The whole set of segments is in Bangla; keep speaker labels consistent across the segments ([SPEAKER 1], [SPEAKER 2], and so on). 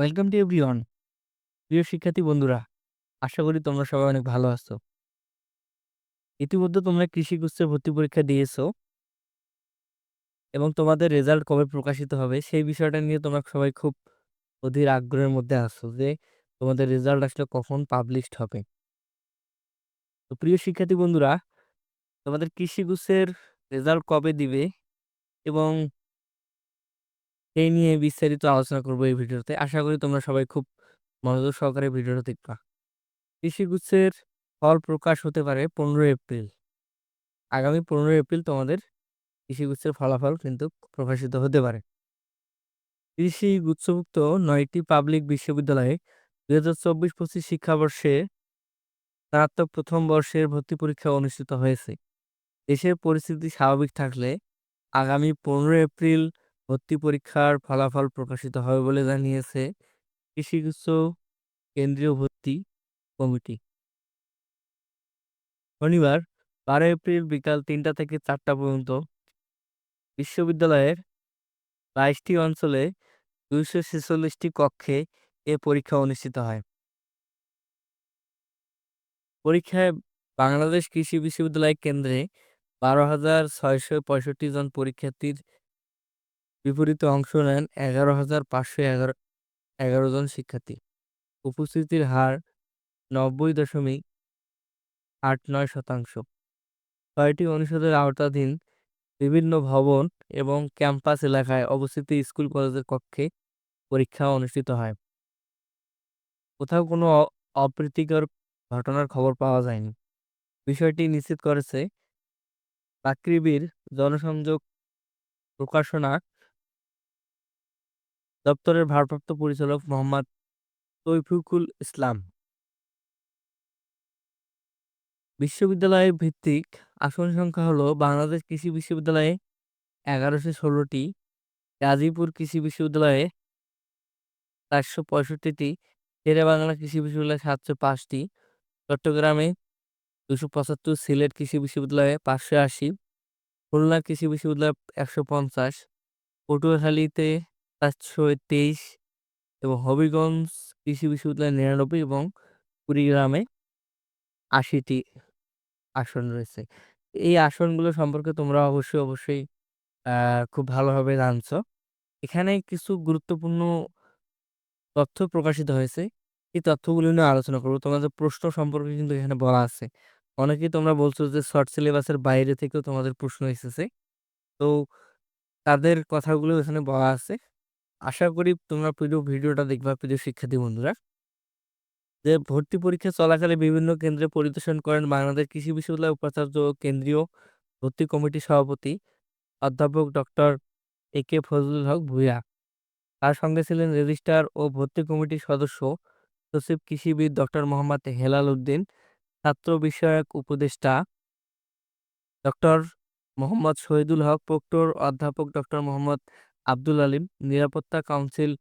[SPEAKER 1] Welcome to everyone. প্রিয় শিক্ষার্থী বন্ধুরা, আশা করি তোমরা সবাই অনেক ভালো আছো। ইতিমধ্যে তোমরা কৃষি গুচ্ছের ভর্তি পরীক্ষা দিয়েছো এবং তোমাদের রেজাল্ট কবে প্রকাশিত হবে সেই বিষয়টা নিয়ে তোমরা সবাই খুব অধীর আগ্রহের মধ্যে আছো যে তোমাদের রেজাল্ট আসলে কখন পাবলিশড হবে। তো প্রিয় শিক্ষার্থী বন্ধুরা, তোমাদের কৃষি গুচ্ছের রেজাল্ট কবে দিবে এবং সেই নিয়ে বিস্তারিত আলোচনা করবো এই ভিডিওতে। আশা করি তোমরা সবাই খুব মনোযোগ সহকারে ভিডিওটা দেখবা। কৃষি গুচ্ছের ফল প্রকাশ হতে পারে 15 এপ্রিল। আগামী 15 এপ্রিল তোমাদের কৃষিগুচ্ছের ফলাফল কিন্তু প্রকাশিত হতে পারে। কৃষি গুচ্ছভুক্ত 9টি পাবলিক বিশ্ববিদ্যালয়ে 2024-25 শিক্ষাবর্ষে স্নাতক প্রথম বর্ষের ভর্তি পরীক্ষা অনুষ্ঠিত হয়েছে। দেশের পরিস্থিতি স্বাভাবিক থাকলে আগামী 15 এপ্রিল ভর্তি পরীক্ষার ফলাফল প্রকাশিত হবে বলে জানিয়েছে কৃষিগুচ্ছ কেন্দ্রীয় ভর্তি কমিটি। শনিবার 12 এপ্রিল বিকাল 3টা থেকে 4টা পর্যন্ত বিশ্ববিদ্যালয়ের 22টি অঞ্চলে 246টি কক্ষে এ পরীক্ষা অনুষ্ঠিত হয়। পরীক্ষায় বাংলাদেশ কৃষি বিশ্ববিদ্যালয় কেন্দ্রে 12,665 জন পরীক্ষার্থীর বিপরীতে অংশ নেন 11,511 জন শিক্ষার্থী। উপস্থিতির হার 90.89%। 6টি অনুষদের আওতাধীন বিভিন্ন ভবন এবং ক্যাম্পাস এলাকায় অবস্থিত স্কুল কলেজের কক্ষে পরীক্ষা অনুষ্ঠিত হয়। কোথাও কোনো অপ্রীতিকর ঘটনার খবর পাওয়া যায়নি। বিষয়টি নিশ্চিত করেছে চাকরির জনসংযোগ প্রকাশনা দপ্তরের ভারপ্রাপ্ত পরিচালক মোহাম্মদ তৌফিকুল ইসলাম। বিশ্ববিদ্যালয় ভিত্তিক আসন সংখ্যা হলো বাংলাদেশ কৃষি বিশ্ববিদ্যালয়ে 1116টি, গাজীপুর কৃষি বিশ্ববিদ্যালয়ে 465টি, শেরেবাংলা কৃষি বিশ্ববিদ্যালয়ে 705টি, চট্টগ্রামে 275, সিলেট কৃষি বিশ্ববিদ্যালয়ে 580, খুলনা কৃষি বিশ্ববিদ্যালয়ে 150, পটুয়াখালীতে 423 এবং হবিগঞ্জ কৃষি বিশ্ববিদ্যালয়ে 99 এবং কুড়িগ্রামে 80টি আসন রয়েছে। এই আসনগুলো সম্পর্কে তোমরা অবশ্যই খুব ভালোভাবে জানছো। এখানে কিছু গুরুত্বপূর্ণ তথ্য প্রকাশিত হয়েছে। এই তথ্যগুলো নিয়ে আলোচনা করব। তোমাদের প্রশ্ন সম্পর্কে কিন্তু এখানে বলা আছে। অনেকেই তোমরা বলছো যে শর্ট সিলেবাসের বাইরে থেকেও তোমাদের প্রশ্ন এসেছে। তো তাদের কথাগুলো এখানে বলা আছে। আশা করি তোমরা পুরো ভিডিওটা দেখবা প্রিয় শিক্ষার্থী বন্ধুরা। যে ভর্তি পরীক্ষা চলাকালে বিভিন্ন কেন্দ্রে পরিদর্শন করেন বাংলাদেশ কৃষি বিশ্ববিদ্যালয়ের উপাচার্য ও কেন্দ্রীয় ভর্তি কমিটির সভাপতি অধ্যাপক ডক্টর এ.কে. ফজলুল হক ভূঁইয়া। তার সঙ্গে ছিলেন রেজিস্ট্রার ও ভর্তি কমিটির সদস্য সচিব কৃষিবিদ ডক্টর মোহাম্মদ হেলাল উদ্দিন, ছাত্র বিষয়ক উপদেষ্টা ডক্টর মোহাম্মদ শহীদুল হক, প্রক্টর অধ্যাপক ডক্টর মোহাম্মদ আব্দুল আলিম, নিরাপত্তা কাউন্সিল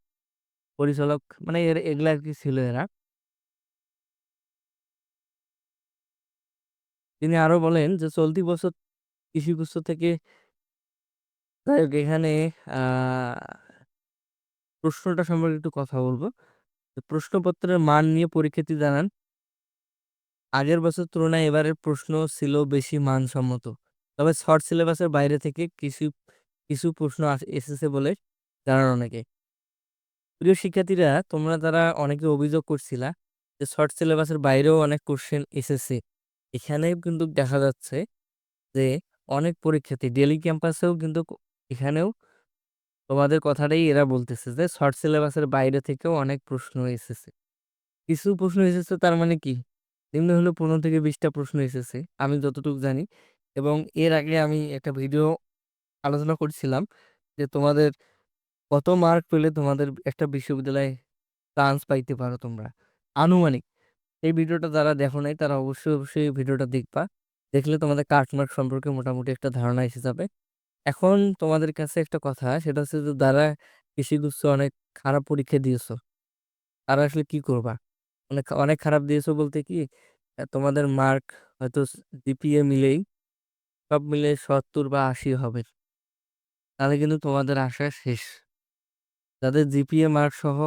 [SPEAKER 1] পরিচালক, মানে এগুলা আর কি ছিল এরা। তিনি আরো বলেন যে চলতি বছর কৃষিগুচ্ছ থেকে যাই হোক এখানে প্রশ্নটা সম্পর্কে একটু কথা বলবো। তো প্রশ্নপত্রের মান নিয়ে পরীক্ষার্থী জানান, আগের বছর তুলনায় এবারের প্রশ্ন ছিল বেশি মানসম্মত। তবে শর্ট সিলেবাসের বাইরে থেকে কিছু কিছু প্রশ্ন এসেছে বলে জানান অনেকে। প্রিয় শিক্ষার্থীরা, তোমরা যারা অনেকে অভিযোগ করছিলা যে শর্ট সিলেবাসের বাইরেও অনেক কোশ্চেন এসেছে, এখানেও কিন্তু দেখা যাচ্ছে যে অনেক পরীক্ষার্থী ডেলি ক্যাম্পাসেও কিন্তু এখানেও তোমাদের কথাটাই এরা বলতেছে যে শর্ট সিলেবাসের বাইরে থেকেও অনেক প্রশ্ন এসেছে। কিছু প্রশ্ন এসেছে তার মানে কি, নিম্ন হলো 15 থেকে 20টা প্রশ্ন এসেছে আমি যতটুকু জানি। এবং এর আগে আমি একটা ভিডিও আলোচনা করছিলাম যে তোমাদের কত মার্ক পেলে তোমাদের একটা বিশ্ববিদ্যালয়ে চান্স পাইতে পারো তোমরা আনুমানিক। এই ভিডিওটা যারা দেখো নাই তারা অবশ্যই ভিডিওটা দেখবা। দেখলে তোমাদের কাটমার্ক সম্পর্কে মোটামুটি একটা ধারণা এসে যাবে। এখন তোমাদের কাছে একটা কথা, সেটা হচ্ছে যে যারা কৃষিগুচ্ছ অনেক খারাপ পরীক্ষা দিয়েছো তারা আসলে কি করবা। অনেক অনেক খারাপ দিয়েছো বলতে কি, তোমাদের মার্ক হয়তো জিপিএ মিলেই সব মিলে 70 বা 80 হবে, তাহলে কিন্তু তোমাদের আশা শেষ। যাদের জিপিএ মার্ক সহ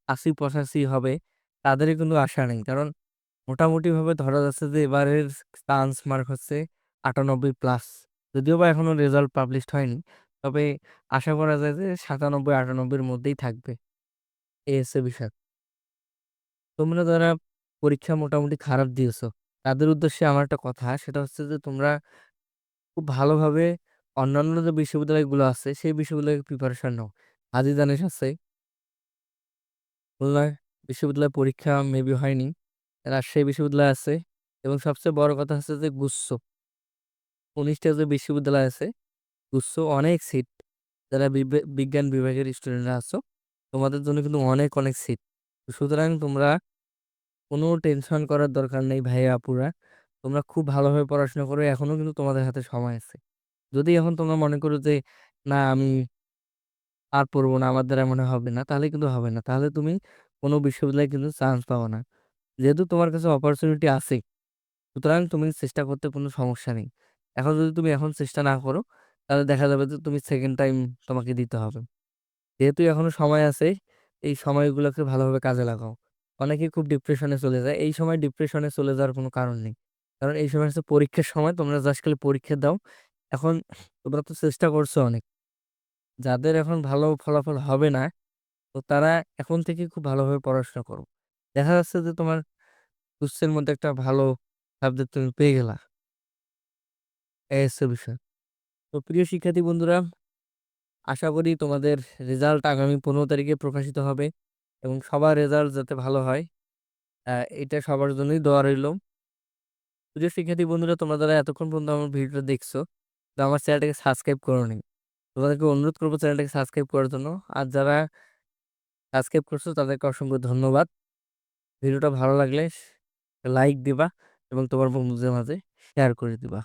[SPEAKER 1] ৮০-৮৫ হবে তাদেরই কিন্তু আশা নেই। কারণ মোটামুটিভাবে ধরা যাচ্ছে যে এবারের চান্স মার্ক হচ্ছে ৯৮+। যদিও বা এখনো রেজাল্ট পাবলিশড হয়নি। তবে আশা করা যায় যে ৯৭-৯৮ এর মধ্যেই থাকবে। এই হচ্ছে বিষয়। তোমরা যারা পরীক্ষা মোটামুটি খারাপ দিয়েছো, তাদের উদ্দেশ্যে আমার একটা কথা, সেটা হচ্ছে যে তোমরা খুব ভালোভাবে অন্যান্য যে বিশ্ববিদ্যালয়গুলো আছে সেই বিশ্ববিদ্যালয়ের প্রিপারেশন নাও। হাজী দানেশ আছে, খুলনা বিশ্ববিদ্যালয় পরীক্ষা মেবি হয়নি। রাজশাহী বিশ্ববিদ্যালয় আছে এবং সবচেয়ে বড় কথা হচ্ছে যে গুচ্ছ ১৯টা যে বিশ্ববিদ্যালয় আছে, গুচ্ছ অনেক সিট। যারা বিজ্ঞান বিভাগের স্টুডেন্টরা আছো, তোমাদের জন্য কিন্তু অনেক অনেক সিট। সুতরাং তোমরা কোনো টেনশন করার দরকার নেই ভাইয়া আপুরা। তোমরা খুব ভালোভাবে পড়াশোনা করো। এখনো কিন্তু তোমাদের হাতে সময় আছে। যদি এখন তোমরা মনে করো যে না আমি আর পড়বো না, আমার দ্বারা মনে হবে না, তাহলে কিন্তু হবে না। তাহলে তুমি কোনো বিশ্ববিদ্যালয়ে কিন্তু চান্স পাবা না। যেহেতু তোমার কাছে অপরচুনিটি আছে, সুতরাং তুমি চেষ্টা করতে কোনো সমস্যা নেই। এখন যদি তুমি এখন চেষ্টা না করো, তাহলে দেখা যাবে যে তুমি সেকেন্ড টাইম তোমাকে দিতে হবে। যেহেতু এখনো সময় আছে, এই সময়গুলোকে ভালোভাবে কাজে লাগাও। অনেকেই খুব ডিপ্রেশনে চলে যায়। এই সময় ডিপ্রেশনে চলে যাওয়ার কোনো কারণ নেই। কারণ এই সময় হচ্ছে পরীক্ষার সময়, তোমরা জাস্ট খালি পরীক্ষা দাও। এখন তোমরা তো চেষ্টা করছো অনেক। যাদের এখন ভালো ফলাফল হবে না, তো তারা এখন থেকে খুব ভালোভাবে পড়াশোনা করো। দেখা যাচ্ছে যে তোমার কোশ্চেনের মধ্যে একটা ভালো সাবজেক্ট তুমি পেয়ে গেলা। এই হচ্ছে বিষয়। তো প্রিয় শিক্ষার্থী বন্ধুরা, আশা করি তোমাদের রেজাল্ট আগামী ১৫ তারিখে প্রকাশিত হবে এবং সবার রেজাল্ট যাতে ভালো হয়, এটা সবার জন্যই দোয়া রইল। প্রিয় শিক্ষার্থী বন্ধুরা, তোমরা যারা এতক্ষণ পর্যন্ত আমার ভিডিওটা দেখছো, তো আমার চ্যানেলটাকে সাবস্ক্রাইব করোনি, তোমাদেরকে অনুরোধ করবো চ্যানেলটাকে সাবস্ক্রাইব করার জন্য। আর যারা সাবস্ক্রাইব করছো তাদেরকে অসংখ্য ধন্যবাদ। ভিডিওটা ভালো লাগলে লাইক দিবা এবং তোমার বন্ধুদের মাঝে শেয়ার করে দিবা।